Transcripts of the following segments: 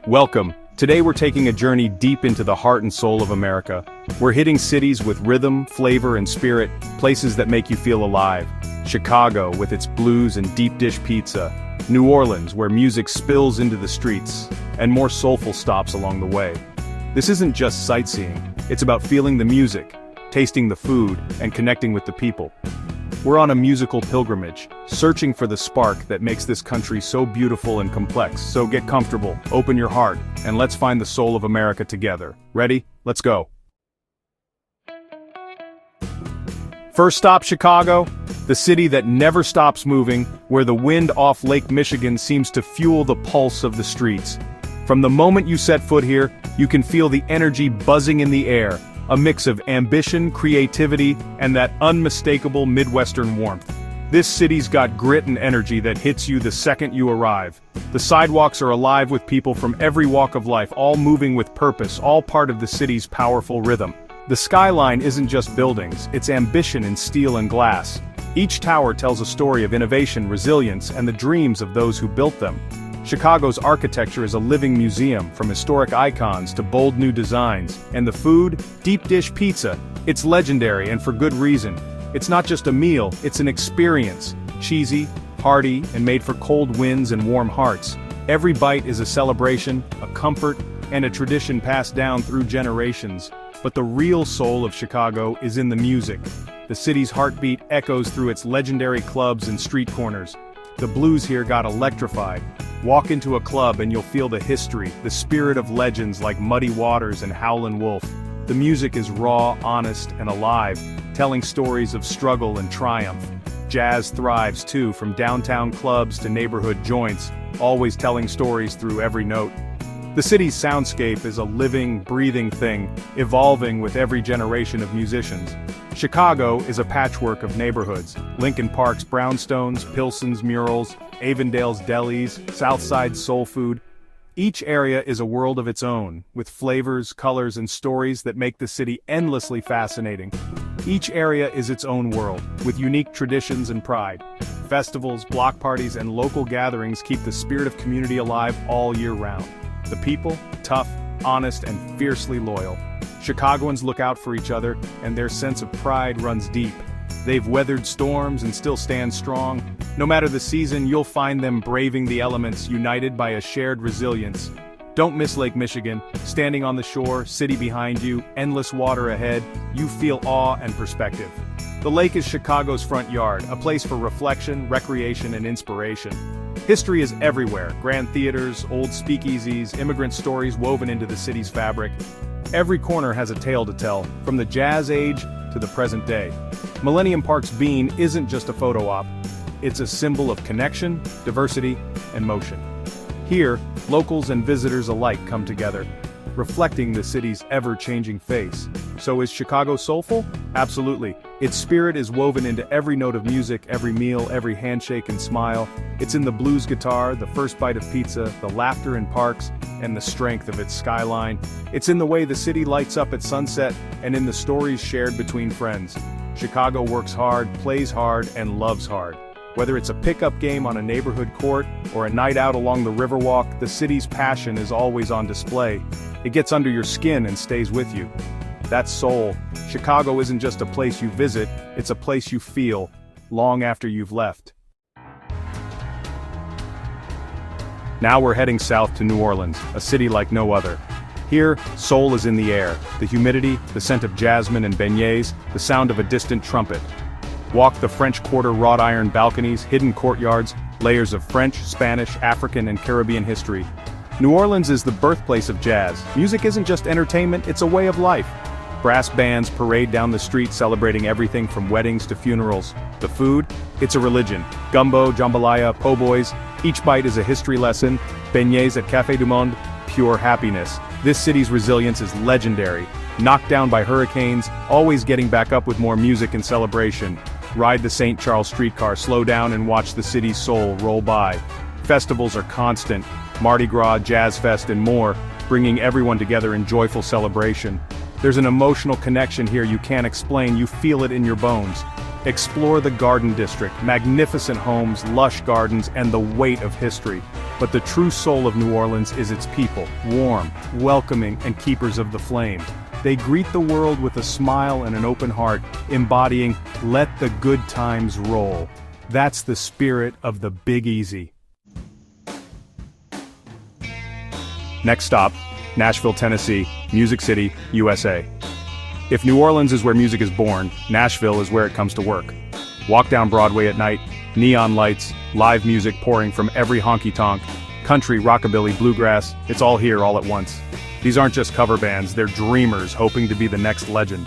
Welcome. Today we're taking a journey deep into the heart and soul of America. We're hitting cities with rhythm, flavor, and spirit, places that make you feel alive. Chicago, with its blues and deep dish pizza. New Orleans, where music spills into the streets, and more soulful stops along the way. This isn't just sightseeing, it's about feeling the music, tasting the food, and connecting with the people. We're on a musical pilgrimage, searching for the spark that makes this country so beautiful and complex. So get comfortable, open your heart, and let's find the soul of America together. Ready? Let's go. First stop, Chicago, the city that never stops moving, where the wind off Lake Michigan seems to fuel the pulse of the streets. From the moment you set foot here, you can feel the energy buzzing in the air, a mix of ambition, creativity, and that unmistakable Midwestern warmth. This city's got grit and energy that hits you the second you arrive. The sidewalks are alive with people from every walk of life, all moving with purpose, all part of the city's powerful rhythm. The skyline isn't just buildings, it's ambition in steel and glass. Each tower tells a story of innovation, resilience, and the dreams of those who built them. Chicago's architecture is a living museum, from historic icons to bold new designs. And the food? Deep dish pizza. It's legendary, and for good reason. It's not just a meal, it's an experience. Cheesy, hearty, and made for cold winds and warm hearts. Every bite is a celebration, a comfort, and a tradition passed down through generations. But the real soul of Chicago is in the music. The city's heartbeat echoes through its legendary clubs and street corners. The blues here got electrified. Walk into a club and you'll feel the history, the spirit of legends like Muddy Waters and Howlin' Wolf. The music is raw, honest, and alive, telling stories of struggle and triumph. Jazz thrives too, from downtown clubs to neighborhood joints, always telling stories through every note. The city's soundscape is a living, breathing thing, evolving with every generation of musicians. Chicago is a patchwork of neighborhoods: Lincoln Park's brownstones, Pilsen's murals, Avondale's delis, Southside's soul food. Each area is a world of its own, with flavors, colors, and stories that make the city endlessly fascinating. Each area is its own world, with unique traditions and pride. Festivals, block parties, and local gatherings keep the spirit of community alive all year round. The people, tough, honest, and fiercely loyal. Chicagoans look out for each other, and their sense of pride runs deep. They've weathered storms and still stand strong. No matter the season, you'll find them braving the elements, united by a shared resilience. Don't miss Lake Michigan. Standing on the shore, city behind you, endless water ahead, you feel awe and perspective. The lake is Chicago's front yard, a place for reflection, recreation, and inspiration. History is everywhere: grand theaters, old speakeasies, immigrant stories woven into the city's fabric. Every corner has a tale to tell, from the jazz age to the present day. Millennium Park's bean isn't just a photo op. It's a symbol of connection, diversity, and motion. Here, locals and visitors alike come together, reflecting the city's ever-changing face. So is Chicago soulful? Absolutely. Its spirit is woven into every note of music, every meal, every handshake and smile. It's in the blues guitar, the first bite of pizza, the laughter in parks, and the strength of its skyline. It's in the way the city lights up at sunset, and in the stories shared between friends. Chicago works hard, plays hard, and loves hard. Whether it's a pickup game on a neighborhood court or a night out along the Riverwalk, the city's passion is always on display. It gets under your skin and stays with you. That's soul. Chicago isn't just a place you visit, it's a place you feel, long after you've left. Now we're heading south to New Orleans, a city like no other. Here, soul is in the air, the humidity, the scent of jasmine and beignets, the sound of a distant trumpet. Walk the French Quarter wrought iron balconies, hidden courtyards, layers of French, Spanish, African, and Caribbean history. New Orleans is the birthplace of jazz. Music isn't just entertainment, it's a way of life. Brass bands parade down the street celebrating everything from weddings to funerals. The food? It's a religion. Gumbo, jambalaya, po' boys. Each bite is a history lesson. Beignets at Café du Monde, pure happiness. This city's resilience is legendary. Knocked down by hurricanes, always getting back up with more music and celebration. Ride the St. Charles streetcar, slow down and watch the city's soul roll by. Festivals are constant. Mardi Gras, Jazz Fest, and more, bringing everyone together in joyful celebration. There's an emotional connection here you can't explain, you feel it in your bones. Explore the Garden District, magnificent homes, lush gardens, and the weight of history. But the true soul of New Orleans is its people, warm, welcoming, and keepers of the flame. They greet the world with a smile and an open heart, embodying, "Let the good times roll." That's the spirit of the Big Easy. Next stop, Nashville, Tennessee, Music City, USA. If New Orleans is where music is born, Nashville is where it comes to work. Walk down Broadway at night, neon lights, live music pouring from every honky-tonk, country, rockabilly, bluegrass, it's all here all at once. These aren't just cover bands, they're dreamers hoping to be the next legend.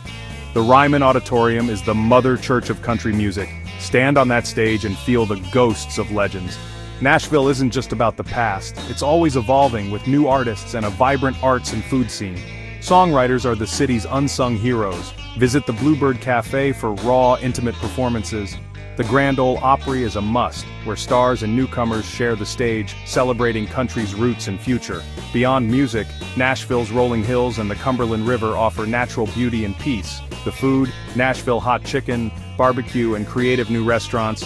The Ryman Auditorium is the mother church of country music. Stand on that stage and feel the ghosts of legends. Nashville isn't just about the past, it's always evolving with new artists and a vibrant arts and food scene. Songwriters are the city's unsung heroes. Visit the Bluebird Cafe for raw, intimate performances. The Grand Ole Opry is a must, where stars and newcomers share the stage, celebrating country's roots and future. Beyond music, Nashville's rolling hills and the Cumberland River offer natural beauty and peace. The food, Nashville hot chicken, barbecue, and creative new restaurants.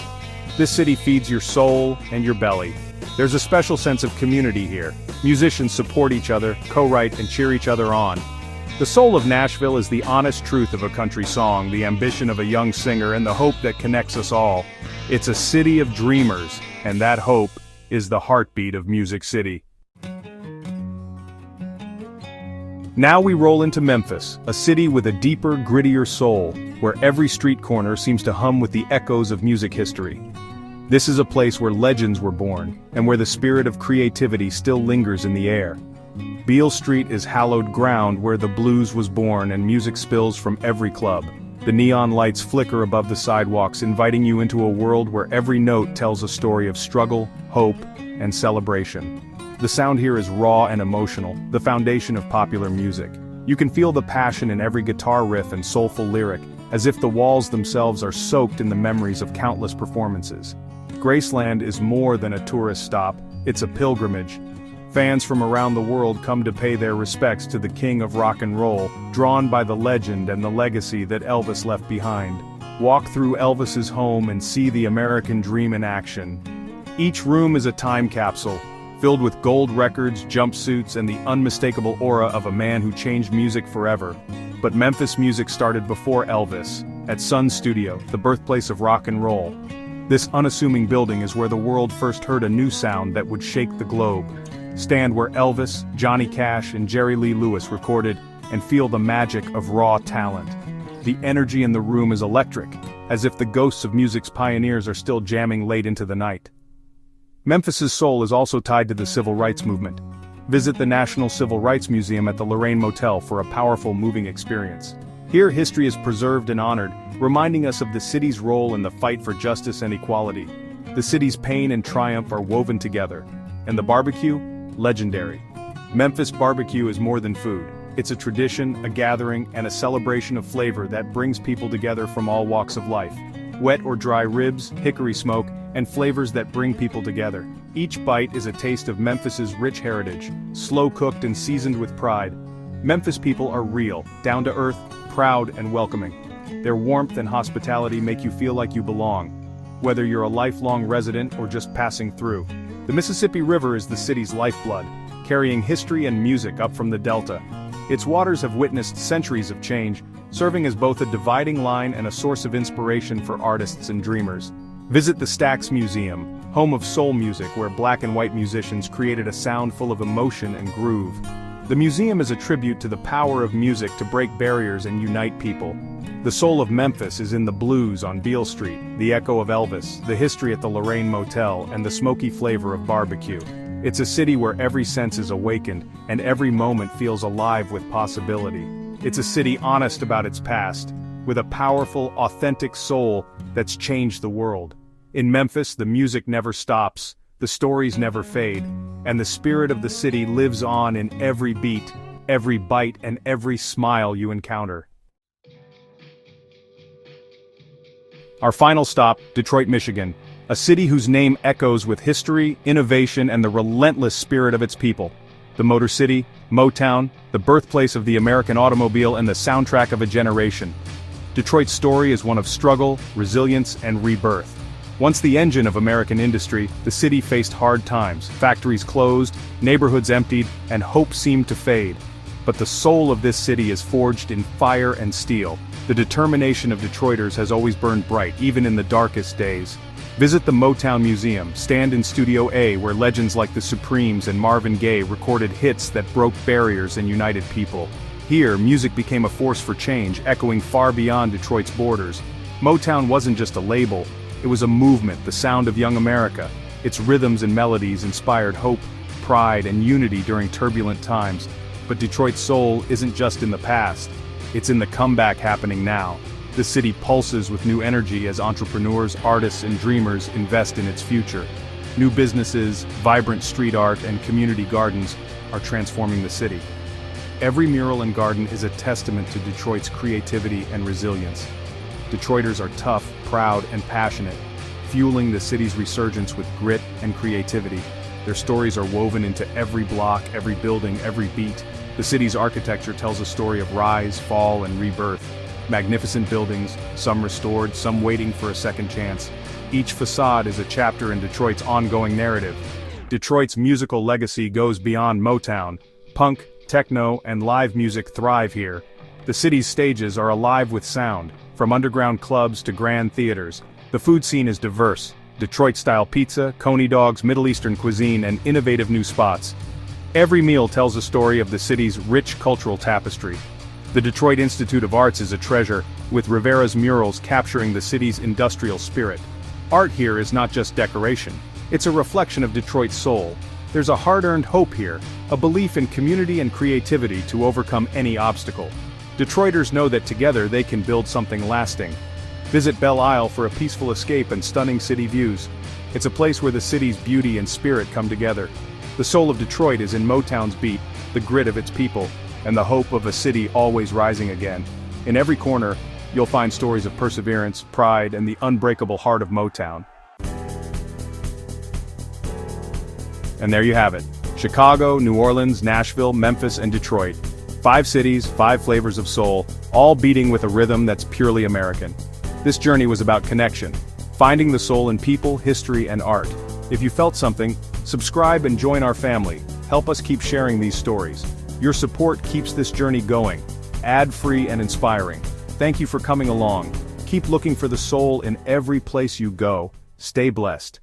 This city feeds your soul and your belly. There's a special sense of community here. Musicians support each other, co-write, and cheer each other on. The soul of Nashville is the honest truth of a country song, the ambition of a young singer, and the hope that connects us all. It's a city of dreamers, and that hope is the heartbeat of Music City. Now we roll into Memphis, a city with a deeper, grittier soul, where every street corner seems to hum with the echoes of music history. This is a place where legends were born, and where the spirit of creativity still lingers in the air. Beale Street is hallowed ground where the blues was born and music spills from every club. The neon lights flicker above the sidewalks, inviting you into a world where every note tells a story of struggle, hope, and celebration. The sound here is raw and emotional, the foundation of popular music. You can feel the passion in every guitar riff and soulful lyric, as if the walls themselves are soaked in the memories of countless performances. Graceland is more than a tourist stop, it's a pilgrimage. Fans from around the world come to pay their respects to the king of rock and roll, drawn by the legend and the legacy that Elvis left behind. Walk through Elvis's home and see the American dream in action. Each room is a time capsule, filled with gold records, jumpsuits, and the unmistakable aura of a man who changed music forever. But Memphis music started before Elvis, at Sun Studio, the birthplace of rock and roll. This unassuming building is where the world first heard a new sound that would shake the globe. Stand where Elvis, Johnny Cash, and Jerry Lee Lewis recorded, and feel the magic of raw talent. The energy in the room is electric, as if the ghosts of music's pioneers are still jamming late into the night. Memphis's soul is also tied to the civil rights movement. Visit the National Civil Rights Museum at the Lorraine Motel for a powerful, moving experience. Here, history is preserved and honored, reminding us of the city's role in the fight for justice and equality. The city's pain and triumph are woven together. And the barbecue? Legendary. Memphis barbecue is more than food. It's a tradition, a gathering, and a celebration of flavor that brings people together from all walks of life. Wet or dry ribs, hickory smoke, and flavors that bring people together. Each bite is a taste of Memphis's rich heritage, slow-cooked and seasoned with pride. Memphis people are real, down-to-earth, proud, and welcoming. Their warmth and hospitality make you feel like you belong, whether you're a lifelong resident or just passing through. The Mississippi River is the city's lifeblood, carrying history and music up from the Delta. Its waters have witnessed centuries of change, serving as both a dividing line and a source of inspiration for artists and dreamers. Visit the Stax Museum, home of soul music where black and white musicians created a sound full of emotion and groove. The museum is a tribute to the power of music to break barriers and unite people. The soul of Memphis is in the blues on Beale Street, the echo of Elvis, the history at the Lorraine Motel, and the smoky flavor of barbecue. It's a city where every sense is awakened, and every moment feels alive with possibility. It's a city honest about its past, with a powerful, authentic soul that's changed the world. In Memphis, the music never stops, the stories never fade, and the spirit of the city lives on in every beat, every bite, and every smile you encounter. Our final stop, Detroit, Michigan, a city whose name echoes with history, innovation, and the relentless spirit of its people. The Motor City, Motown, the birthplace of the American automobile and the soundtrack of a generation. Detroit's story is one of struggle, resilience, and rebirth. Once the engine of American industry, the city faced hard times, factories closed, neighborhoods emptied, and hope seemed to fade. But the soul of this city is forged in fire and steel. The determination of Detroiters has always burned bright, even in the darkest days. Visit the Motown Museum, stand in Studio A where legends like the Supremes and Marvin Gaye recorded hits that broke barriers and united people. Here, music became a force for change, echoing far beyond Detroit's borders. Motown wasn't just a label, it was a movement, the sound of young America. Its rhythms and melodies inspired hope, pride, and unity during turbulent times. But Detroit's soul isn't just in the past, it's in the comeback happening now. The city pulses with new energy as entrepreneurs, artists, and dreamers invest in its future. New businesses, vibrant street art, and community gardens are transforming the city. Every mural and garden is a testament to Detroit's creativity and resilience. Detroiters are tough, proud, and passionate, fueling the city's resurgence with grit and creativity. Their stories are woven into every block, every building, every beat. The city's architecture tells a story of rise, fall, and rebirth. Magnificent buildings, some restored, some waiting for a second chance. Each facade is a chapter in Detroit's ongoing narrative. Detroit's musical legacy goes beyond Motown. Punk, techno, and live music thrive here. The city's stages are alive with sound, from underground clubs to grand theaters. The food scene is diverse. Detroit-style pizza, coney dogs, Middle Eastern cuisine, and innovative new spots. Every meal tells a story of the city's rich cultural tapestry. The Detroit Institute of Arts is a treasure, with Rivera's murals capturing the city's industrial spirit. Art here is not just decoration, it's a reflection of Detroit's soul. There's a hard-earned hope here, a belief in community and creativity to overcome any obstacle. Detroiters know that together they can build something lasting. Visit Belle Isle for a peaceful escape and stunning city views. It's a place where the city's beauty and spirit come together. The soul of Detroit is in Motown's beat, the grit of its people, and the hope of a city always rising again. In every corner, you'll find stories of perseverance, pride, and the unbreakable heart of Motown. And there you have it. Chicago, New Orleans, Nashville, Memphis, and Detroit. 5 cities, 5 flavors of soul, all beating with a rhythm that's purely American. This journey was about connection, finding the soul in people, history, and art. If you felt something, subscribe and join our family. Help us keep sharing these stories. Your support keeps this journey going, ad-free and inspiring. Thank you for coming along. Keep looking for the soul in every place you go. Stay blessed.